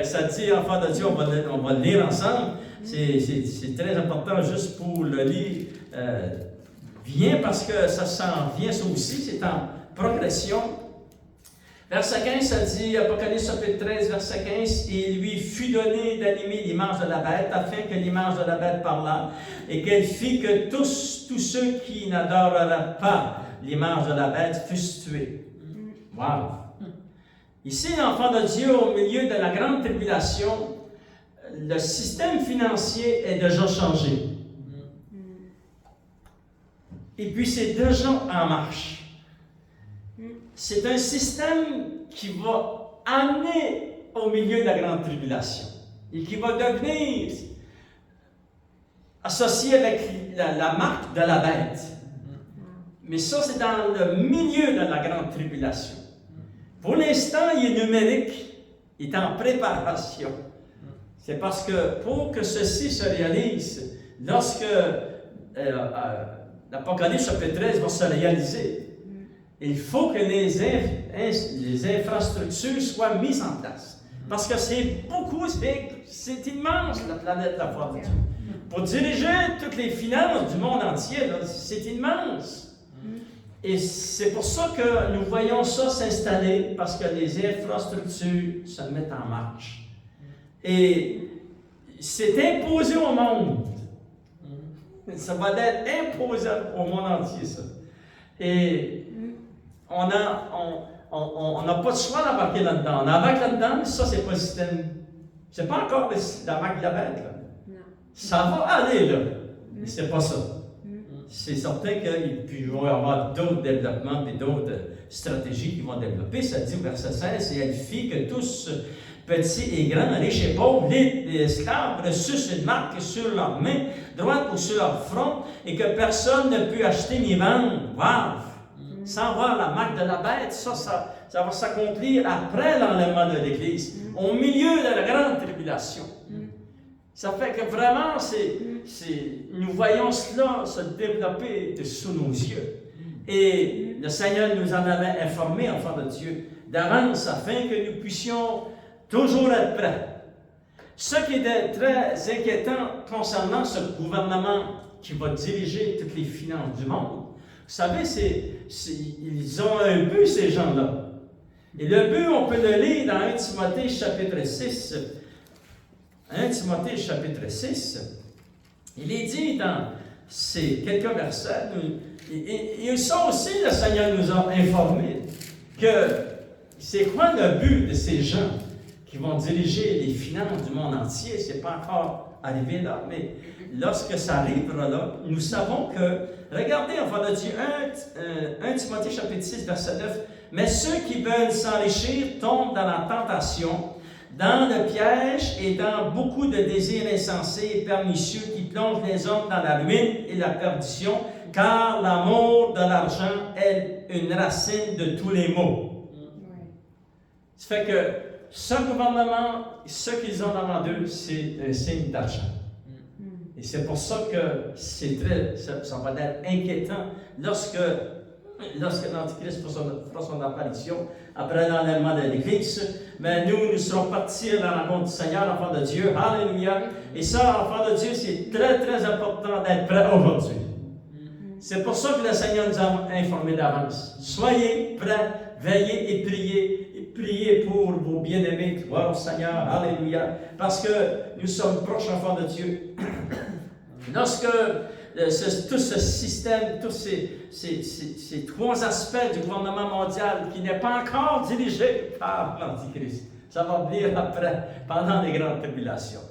ça dit, enfant de Dieu, on va le lire ensemble. C'est très important juste pour le lire. Bien parce que ça s'en vient, ça aussi, c'est en progression. Verset 15, ça dit, Apocalypse chapitre 13, verset 15, « Il lui fut donné d'animer l'image de la bête, afin que l'image de la bête parlât, et qu'elle fit que tous ceux qui n'adoreraient pas l'image de la bête fussent tués. » Wow! Ici, l'enfant de Dieu, au milieu de la grande tribulation, le système financier est déjà changé. Et puis, c'est déjà en marche. C'est un système qui va amener au milieu de la grande tribulation et qui va devenir associé avec la marque de la bête. Mais ça, c'est dans le milieu de la grande tribulation. Pour l'instant, il est numérique, il est en préparation. C'est parce que pour que ceci se réalise, lorsque l'Apocalypse chapitre 13 va se réaliser, il faut que les infrastructures soient mises en place. Parce que c'est beaucoup, c'est immense la planète, la foi de Dieu. Pour diriger toutes les finances du monde entier, c'est immense. Et c'est pour ça que nous voyons ça s'installer, parce que les infrastructures se mettent en marche. Et c'est imposé au monde. Ça va être imposé au monde entier, ça. Et on n'a pas de choix d'embarquer là-dedans. On embarque là-dedans, mais ça, c'est pas le système. C'est pas encore la marque diabète, là. Non. Ça va aller, là. Mais c'est pas ça. C'est certain qu'il va y avoir d'autres développements et d'autres stratégies qui vont développer. Ça dit au verset 16, et édifie que tous, petits et grands, riches et pauvres, les esclaves, reçussent une marque sur leur main droite ou sur leur front, et que personne ne peut acheter ni vendre. Wow! Sans voir la marque de la bête, ça va s'accomplir après l'enlèvement de l'Église, au milieu de la grande tribulation. Ça fait que vraiment, nous voyons cela se développer sous nos yeux. Et le Seigneur nous en avait informé, enfants de Dieu, d'avance, afin que nous puissions toujours être prêts. Ce qui est très inquiétant concernant ce gouvernement qui va diriger toutes les finances du monde, vous savez, ils ont un but, ces gens-là. Et le but, on peut le lire dans 1 Timothée chapitre 6. 1 Timothée chapitre 6, il est dit dans ces quelques versets, et ça aussi, le Seigneur nous a informé que c'est quoi le but de ces gens qui vont diriger les finances du monde entier. C'est pas encore arrivé là, mais lorsque ça arrivera là, nous savons que, regardez, enfants de Dieu, 1 Timothée chapitre 6, verset 9, « Mais ceux qui veulent s'enrichir tombent dans la tentation, dans le piège et dans beaucoup de désirs insensés et pernicieux qui plongent les hommes dans la ruine et la perdition, car l'amour de l'argent est une racine de tous les maux. » Ça fait que ce gouvernement, ce qu'ils ont devant eux, c'est un signe d'argent. Et c'est pour ça que ça va être inquiétant lorsque l'Antichrist fera son apparition après l'enlèvement de l'Église. Mais nous serons partis à la rencontre du Seigneur, enfants de Dieu. Alléluia. Et ça, enfants de Dieu, c'est très, très important d'être prêts aujourd'hui. C'est pour ça que le Seigneur nous a informés d'avance. Soyez prêts, veillez et priez. Et priez pour vos bien-aimés. Gloire au Seigneur. Alléluia. Parce que nous sommes proches, enfants de Dieu. Lorsque tout ce système, tous ces trois aspects du gouvernement mondial qui n'est pas encore dirigé par l'Antichrist, ça va venir après, pendant les grandes tribulations.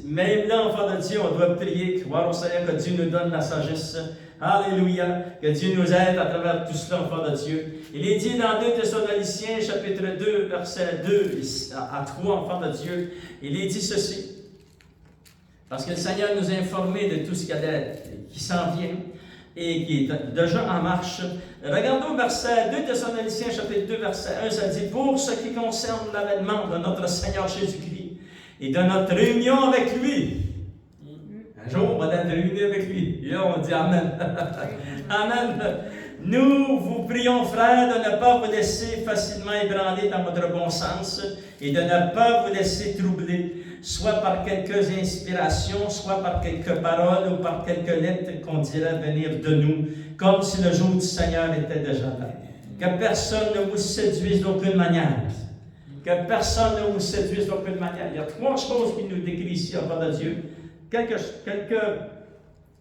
Même là, enfants de Dieu, on doit prier, croire au Seigneur que Dieu nous donne la sagesse. Alléluia, que Dieu nous aide à travers tout cela, enfants de Dieu. Il est dit dans 2 Thessaloniciens, chapitre 2, verset 2 à 3, enfants de Dieu, il est dit ceci. Parce que le Seigneur nous a informés de tout ce qui s'en vient et qui est déjà en marche. Regardons verset 2 Thessaloniciens, chapitre 2, verset 1, ça dit « Pour ce qui concerne l'avènement de notre Seigneur Jésus-Christ et de notre réunion avec lui. » Un jour, on va être réunis avec lui. Et là, on dit Amen. Amen. Nous vous prions, frères, de ne pas vous laisser facilement ébranler dans votre bon sens et de ne pas vous laisser troubler, soit par quelques inspirations, soit par quelques paroles ou par quelques lettres qu'on dirait venir de nous, comme si le jour du Seigneur était déjà là. Que personne ne vous séduise d'aucune manière. Que personne ne vous séduise d'aucune manière. Il y a trois choses qui nous décrit ici, enfants de Dieu. Quelques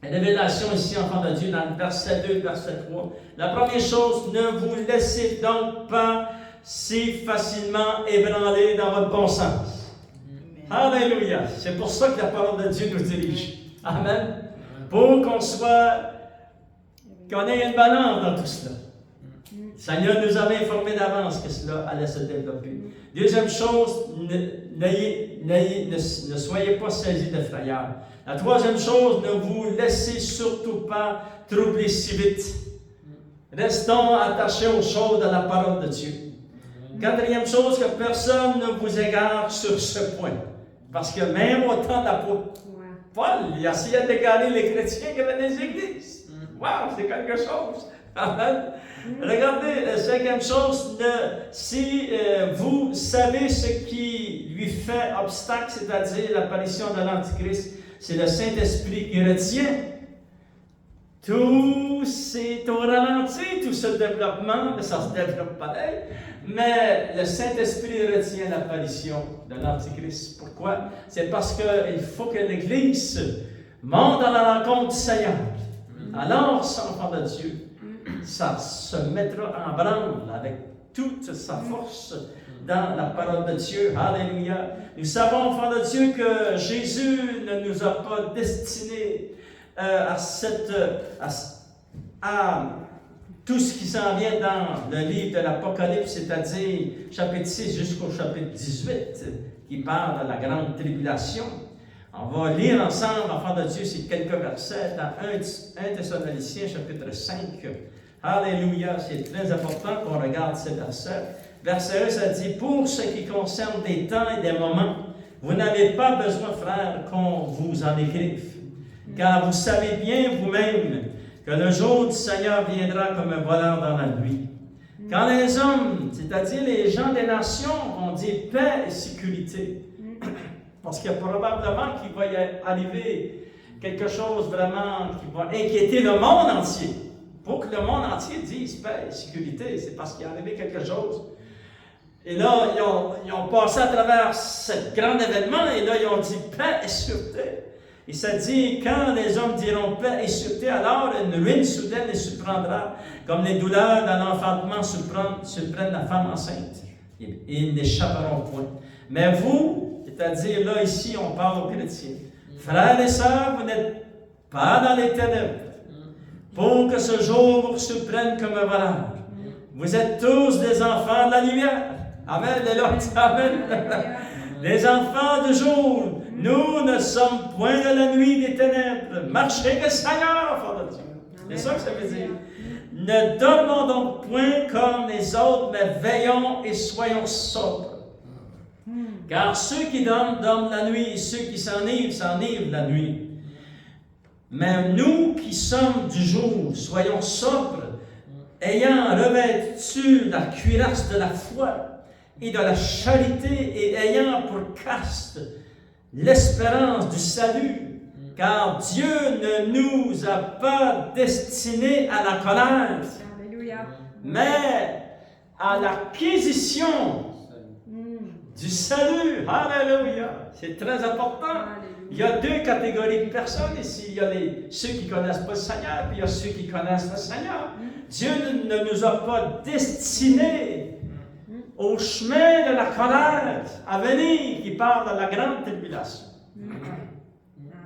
révélations ici, enfants de Dieu, dans le verset 2 et verset 3. La première chose, ne vous laissez donc pas si facilement ébranler dans votre bon sens. Alléluia. C'est pour ça que la parole de Dieu nous dirige. Amen. Pour qu'on ait une balance dans tout cela. Le Seigneur nous avait informé d'avance que cela allait se développer. Deuxième chose, ne soyez pas saisis de frayeur. La troisième chose, ne vous laissez surtout pas troubler si vite. Restons attachés aux choses de la parole de Dieu. Quatrième chose, que personne ne vous égare sur ce point. Parce que même au temps d'apôtre Paul, il essayait d'égarer les chrétiens qui avaient des églises. Wow, c'est quelque chose. Amen. Regardez, la cinquième chose, si vous savez ce qui lui fait obstacle, c'est-à-dire l'apparition de l'Antichrist, c'est le Saint-Esprit qui retient. tout c'est au ralenti, tout ce développement, mais ça se développe pareil. Mais le Saint-Esprit retient l'apparition de l'Antichrist. Pourquoi? C'est parce qu'il faut que l'Église monte à la rencontre du Seigneur. Alors, sans enfant de Dieu, ça se mettra en branle avec toute sa force dans la parole de Dieu. Alléluia. Nous savons, enfants de Dieu, que Jésus ne nous a pas destinés à tout ce qui s'en vient dans le livre de l'Apocalypse, c'est-à-dire chapitre 6 jusqu'au chapitre 18, qui parle de la grande tribulation. On va lire ensemble, enfants de Dieu, ces quelques versets dans 1 Thessaloniciens, chapitre 5. Alléluia, c'est très important qu'on regarde ces versets. Verset 1, ça dit, « Pour ce qui concerne des temps et des moments, vous n'avez pas besoin, frères, qu'on vous en écrive. Car vous savez bien vous-même que le jour du Seigneur viendra comme un voleur dans la nuit. Quand les hommes, c'est-à-dire les gens des nations, vont dire paix et sécurité, parce qu'il y a probablement qu'il va y arriver quelque chose vraiment qui va inquiéter le monde entier. Pour que le monde entier dise paix et sécurité, c'est parce qu'il est arrivé quelque chose. Et là, ils ont passé à travers ce grand événement, et là, ils ont dit paix et sûreté. Et ça dit, quand les hommes diront paix et sûreté, alors une ruine soudaine les surprendra, comme les douleurs d'un enfantement surprennent la femme enceinte. Et ils n'échapperont point. Mais vous, c'est-à-dire là, ici, on parle aux chrétiens. Frères et sœurs, vous n'êtes pas dans les ténèbres, pour que ce jour vous surprenne comme un voleur. Vous êtes tous des enfants de la lumière. Amen, les Lord, amen. Les enfants du jour. Nous ne sommes point de la nuit des ténèbres. Marchez avec le Seigneur, enfants de Dieu. C'est ça que ça veut dire. Ne dormons donc point comme les autres, mais veillons et soyons sobres. Car ceux qui dorment, dorment la nuit, et ceux qui s'enivrent la nuit. Mais nous qui sommes du jour, soyons sobres, ayant revêtu la cuirasse de la foi et de la charité, et ayant pour casque l'espérance du salut, car Dieu ne nous a pas destinés à la colère, Alléluia, mais à l'acquisition du salut. Alléluia! C'est très important. Alléluia. Il y a deux catégories de personnes ici. Il y a ceux qui ne connaissent pas le Seigneur, puis il y a ceux qui connaissent le Seigneur. Dieu ne nous a pas destinés au chemin de la colère à venir, qui parle de la grande tribulation.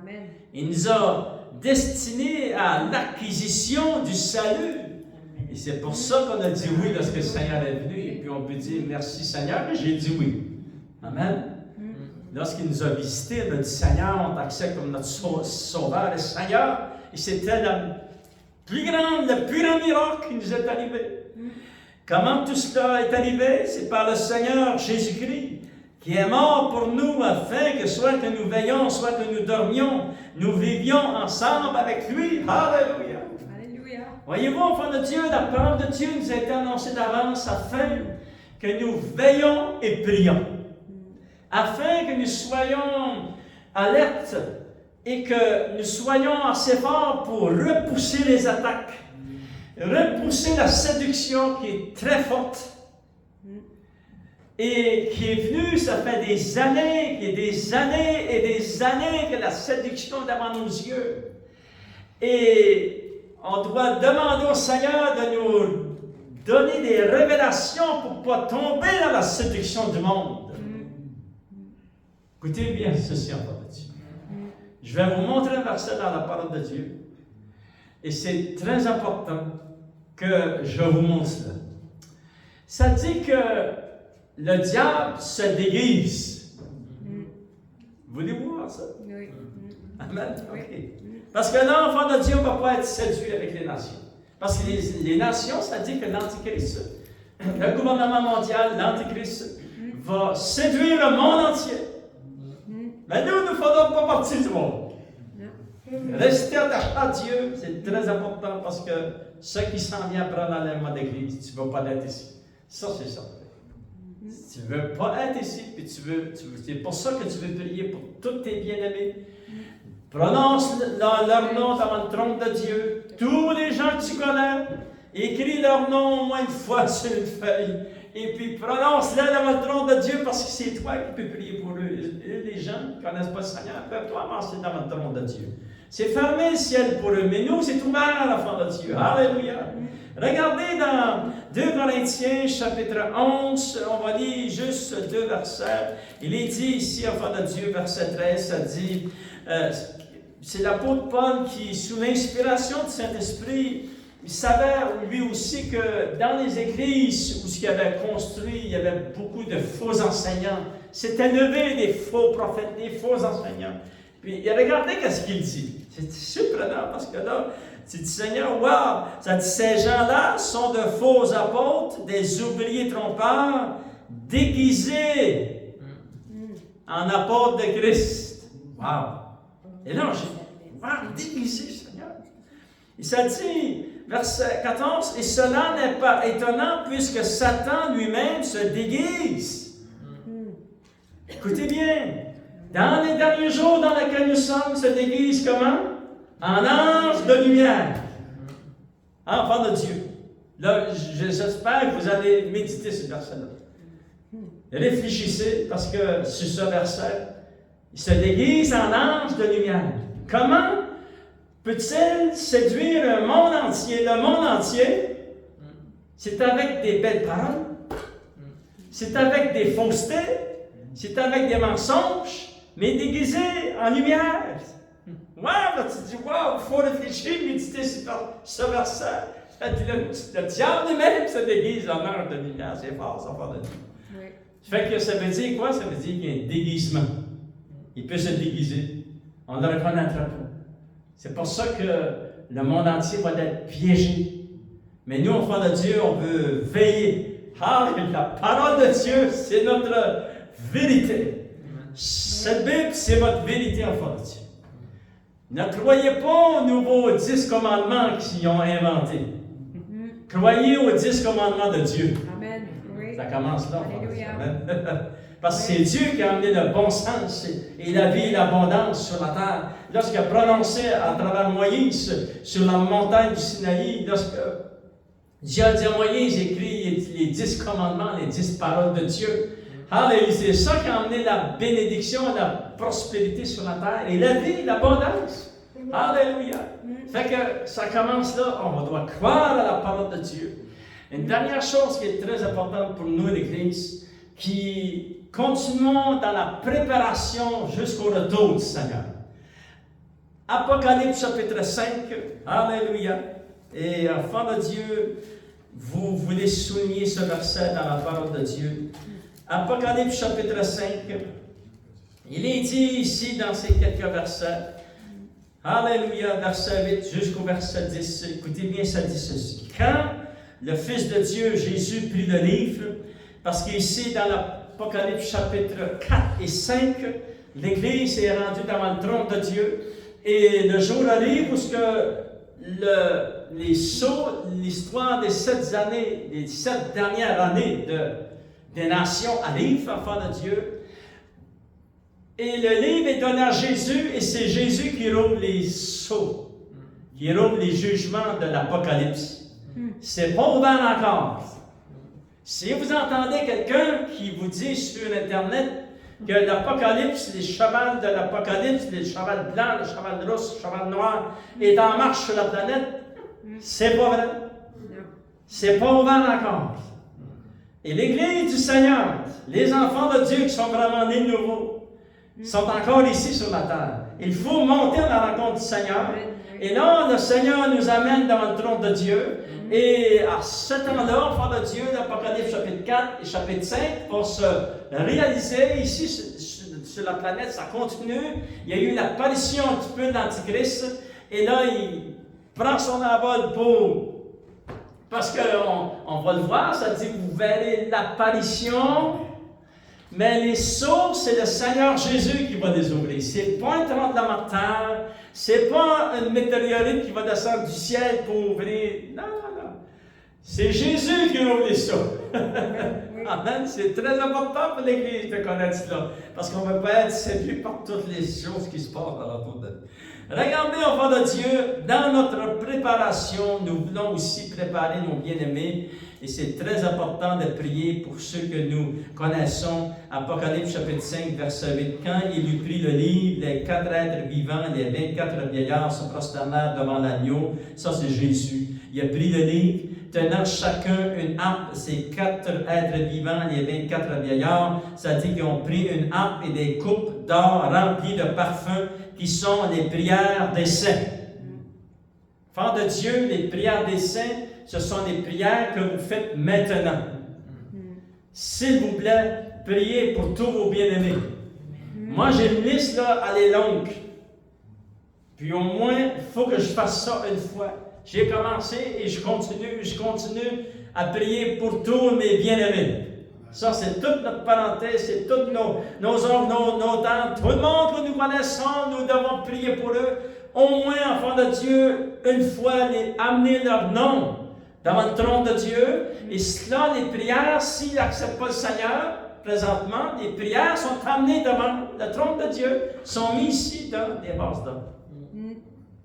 Amen. Il nous a destinés à l'acquisition du salut. Et c'est pour ça qu'on a dit oui lorsque le Seigneur est venu. Et puis on peut dire merci Seigneur, mais j'ai dit oui. Amen. Lorsqu'il nous a visités, il a dit Seigneur, on t'accepte comme notre sauveur et Seigneur. Et c'était le plus grand miracle qui nous est arrivé. Comment tout cela est arrivé? C'est par le Seigneur Jésus-Christ, qui est mort pour nous, afin que soit que nous veillions, soit que nous dormions, nous vivions ensemble avec lui. Alléluia! Alléluia! Voyez-vous, enfants de Dieu, la parole de Dieu nous a été annoncée d'avance, afin que nous veillons et prions. Afin que nous soyons alertes et que nous soyons assez forts pour repousser les attaques. Repousser la séduction qui est très forte et qui est venue, ça fait des années et des années et des années que la séduction est devant nos yeux. Et on doit demander au Seigneur de nous donner des révélations pour ne pas tomber dans la séduction du monde. Écoutez bien ceci, enfants de Dieu. Je vais vous montrer un verset dans la parole de Dieu. Et c'est très important que je vous montre cela. Ça dit que le diable se déguise. Voulez-vous voir ça? Oui. Amen? Okay. Parce que l'enfant de Dieu ne va pas être séduit avec les nations. Parce que les nations, ça dit que l'Antichrist, le gouvernement mondial, l'Antichrist, va séduire le monde entier. Mais nous ne faisons pas partie du monde. Rester attaché à Dieu, c'est très important parce que ce qui s'en vient prendre dans l'élément d'église, tu ne veux pas être ici. Ça, c'est ça. Tu ne veux pas être ici, puis c'est pour ça que tu veux prier pour tous tes bien-aimés. Prononce leur nom devant le trône de Dieu. Tous les gens que tu connais, écris leur nom au moins une fois sur une feuille. Et puis prononce-les devant le trône de Dieu parce que c'est toi qui peux prier pour eux. Et les gens qui ne connaissent pas le Seigneur peuvent toi avancer devant le trône de Dieu. C'est fermé le ciel pour eux, mais nous, c'est ouvert à l'enfant de Dieu. Alléluia. Regardez dans 2 Corinthiens, chapitre 11, on va lire juste 2 versets. Il est dit ici, enfant de Dieu, verset 13, ça dit, c'est l'apôtre Paul qui, sous l'inspiration du Saint-Esprit, il savait lui aussi que dans les églises où il avait construit, il y avait beaucoup de faux enseignants. C'était levé des faux prophètes, des faux enseignants. Puis regardez qu'est-ce qu'il dit. C'est surprenant parce que là, tu dis, Seigneur, wow, ça dit, ces gens-là sont de faux apôtres, des ouvriers trompeurs, déguisés en apôtres de Christ. Wow! Et là, j'ai, wow, déguisés, Seigneur. Et ça dit, verset 14, et cela n'est pas étonnant puisque Satan lui-même se déguise. Écoutez bien, dans les derniers jours dans lesquels nous sommes, se déguise comment? En ange de lumière. Enfant de Dieu. Là, j'espère que vous allez méditer ce verset-là. Réfléchissez, parce que sur ce verset, il se déguise en ange de lumière. Comment peut-il séduire un monde entier? Le monde entier, c'est avec des belles paroles, c'est avec des faussetés, c'est avec des mensonges, mais déguisé en lumière. Ouais, là, tu te dis, wow, il faut réfléchir, méditer sur ce verset. Le diable lui-même se déguise en ange de lumière. C'est fort, ça parle de Dieu. Oui. Fait que ça veut dire quoi? Ça veut dire qu'il y a un déguisement. Il peut se déguiser. On ne le reconnaîtra pas. C'est pour ça que le monde entier va être piégé. Mais nous, enfants de Dieu, on veut veiller. Ah, la parole de Dieu, c'est notre vérité. Cette Bible, c'est votre vérité, enfants de Dieu. Ne croyez pas aux nouveaux 10 commandements qu'ils ont inventés. Croyez aux 10 commandements de Dieu. Amen. Oui. Ça commence là. Parce que c'est Dieu qui a amené le bon sens et la vie et l'abondance sur la terre. Lorsqu'il a prononcé à travers Moïse sur la montagne du Sinaï, lorsque Dieu a dit à Moïse, écrit les 10 commandements, les 10 paroles de Dieu. Alléluia, c'est ça qui a amené la bénédiction, la prospérité sur la terre et la vie, l'abondance. Alléluia. Fait que ça commence là, on doit croire à la parole de Dieu. Une dernière chose qui est très importante pour nous, l'Église, qui continuons dans la préparation jusqu'au retour du Seigneur. Apocalypse chapitre 5, Alléluia. Et enfants de Dieu, vous voulez souligner ce verset dans la parole de Dieu. Apocalypse chapitre 5, il est dit ici dans ces quelques versets, Alléluia, verset 8 jusqu'au verset 10, écoutez bien, ça dit ceci. Quand le Fils de Dieu, Jésus, prit le livre, parce qu'ici dans l'Apocalypse chapitre 4 et 5, l'Église est rendue devant le trône de Dieu, et le jour arrive où l'histoire des 7 années, des 7 dernières années des nations arrive, enfants de Dieu. Et le livre est donné à Jésus, et c'est Jésus qui rouvre les sceaux, qui rouvre les jugements de l'Apocalypse. C'est pas ouvert encore. Si vous entendez quelqu'un qui vous dit sur Internet que l'Apocalypse, les chevals de l'Apocalypse, les chevals blancs, les chevals rousses, les chevals noirs, est en marche sur la planète, c'est pas vrai. C'est pas ouvert encore. Et l'Église du Seigneur, les enfants de Dieu qui sont vraiment nés nouveaux, sont encore ici sur la terre. Il faut monter à la rencontre du Seigneur. Et là, le Seigneur nous amène devant le trône de Dieu. Et à ce temps-là, enfants de Dieu, l'Apocalypse chapitre 4 et chapitre 5 vont se réaliser ici sur la planète. Ça continue. Il y a eu l'apparition un petit peu de l'Antichrist. Et là, il prend son envol parce qu'on va le voir, ça dit que vous verrez l'apparition. Mais les sceaux, c'est le Seigneur Jésus qui va les ouvrir. Ce n'est pas un tremblement de terre, ce n'est pas une météorite qui va descendre du ciel pour ouvrir. Non, non, non. C'est Jésus qui a oublié ça. Amen. C'est très important pour l'Église de connaître cela. Parce qu'on ne peut pas être séduit par toutes les choses qui se passent dans notre monde. Regardez, enfants de Dieu, dans notre préparation, nous voulons aussi préparer nos bien-aimés. Et c'est très important de prier pour ceux que nous connaissons. Apocalypse chapitre 5, verset 8. Quand il eut pris le livre, les 4 êtres vivants, les 24 vieillards se prosternèrent devant l'agneau. Ça, c'est Jésus. Il a pris le livre, tenant chacun une harpe. Ces 4 êtres vivants, les 24 vieillards, ça dit qu'ils ont pris une harpe et des coupes d'or remplies de parfums qui sont les prières des saints. Enfants de Dieu, les prières des saints, ce sont des prières que vous faites maintenant. S'il vous plaît, priez pour tous vos bien-aimés. Moi, j'ai une liste, là, elle est longue. Puis au moins, il faut que je fasse ça une fois. J'ai commencé et je continue à prier pour tous mes bien-aimés. Ça, c'est toute notre parenthèse, c'est toutes nos oncles, nos tantes, tout le monde que nous connaissons, nous devons prier pour eux. Au moins, enfants de Dieu, une fois, amener leur nom devant le trône de Dieu. Et cela, les prières, s'ils n'acceptent pas le Seigneur, présentement, les prières sont amenées devant le trône de Dieu, sont mises ici dans des vases d'or.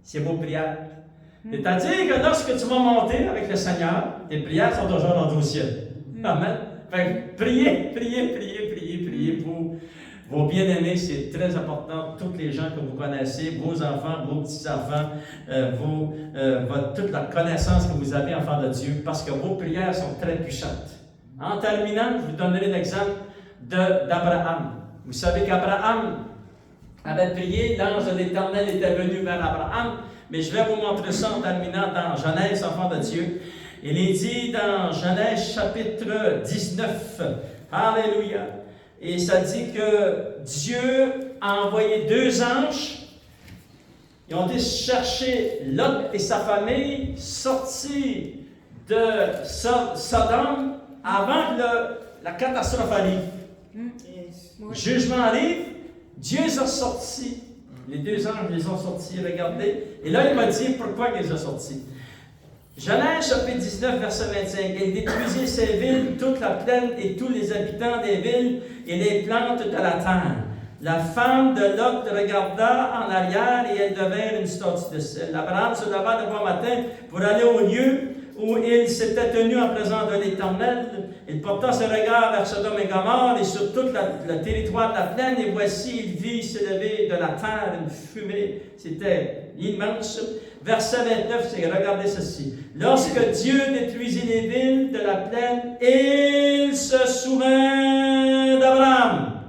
C'est vos prières. C'est-à-dire que lorsque tu vas monter avec le Seigneur, tes prières sont toujours dans ton ciel. Amen. Fait que priez pour vos bien-aimés, c'est très important. Tous les gens que vous connaissez, vos enfants, vos petits-enfants, toute la connaissance que vous avez, enfants de Dieu, parce que vos prières sont très puissantes. En terminant, je vous donnerai l'exemple d'Abraham. Vous savez qu'Abraham avait prié, l'ange de l'Éternel était venu vers Abraham, mais je vais vous montrer ça en terminant dans Genèse, enfants de Dieu. Il est dit dans Genèse chapitre 19, Alléluia, et ça dit que Dieu a envoyé 2 anges, ils ont été chercher Lot et sa famille, sortis de Sodome avant que la catastrophe arrive. Le jugement arrive, Dieu les a sortis. Les 2 anges les ont sortis, regardez. Et là, il m'a dit pourquoi il les a sortis. Genèse chapitre 19, verset 25. Il détruisit ces villes, toute la plaine et tous les habitants des villes et les plantes de la terre. La femme de Lot regarda en arrière et elle devint une statue de sel. Abraham se leva de bon matin pour aller au lieu où il s'était tenu en présence de l'Éternel. Il porta ses regards vers Sodome et Gomorrhe et sur tout le territoire de la plaine, et voici, il vit s'élever de la terre une fumée. C'était immense. Verset 29, c'est, regardez ceci. Lorsque Dieu détruisit les villes de la plaine, il se souvint d'Abraham.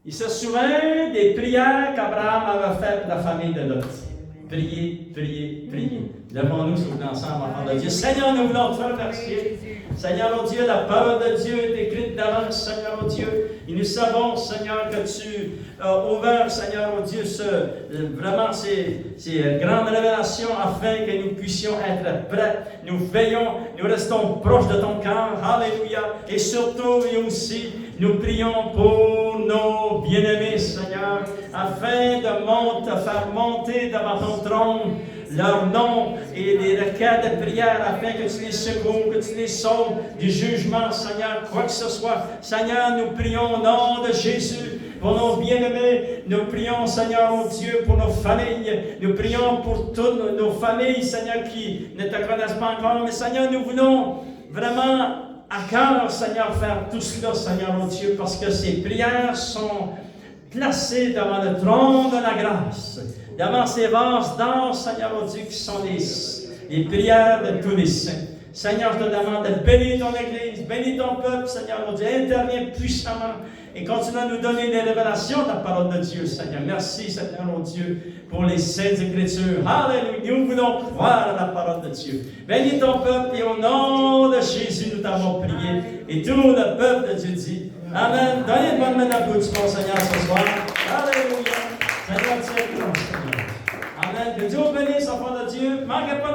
Il se souvint des prières qu'Abraham avait faites pour la famille de Lot. Priez. Levons-nous tous ensemble, enfants de Dieu. Seigneur, nous voulons te remercier. Seigneur, oh Dieu, la parole de Dieu est écrite d'avance, Seigneur, oh Dieu. Et nous savons, Seigneur, que tu as ouvert, Seigneur, oh Dieu, vraiment ces grandes révélations afin que nous puissions être prêts. Nous veillons, nous restons proches de ton cœur. Alléluia. Et surtout, et aussi, nous prions pour nos bien-aimés, Seigneur, afin de faire monter devant ton trône leur nom et des requêtes de prière afin que tu les secours, que tu les sauves du jugement, Seigneur, quoi que ce soit. Seigneur, nous prions au nom de Jésus pour nos bien-aimés. Nous prions, Seigneur, oh Dieu, pour nos familles. Nous prions pour toutes nos familles, Seigneur, qui ne te connaissent pas encore. Mais Seigneur, nous voulons vraiment à cœur, Seigneur, faire tout cela, Seigneur, oh Dieu, parce que ces prières sont placées devant le trône de la grâce, devant ces vases d'or, Seigneur, oh Dieu, qui sont les prières de tous les saints. Seigneur, je te demande de bénir ton Église, bénis ton peuple, Seigneur, oh Dieu, interviens puissamment et continue à nous donner des révélations de la parole de Dieu, Seigneur. Merci, Seigneur, oh Dieu, pour les saintes Écritures. Alléluia, nous voulons croire à la parole de Dieu. Bénis ton peuple et au nom de Jésus, nous t'avons prié. Et tout le peuple de Dieu dit, Amen. Donnez une bonne main d'applaudissement, Seigneur, ce soir. Alléluia. Seigneur, tu es grand, Seigneur. Amen. Que Dieu bénisse, enfant de Dieu. Manquez pas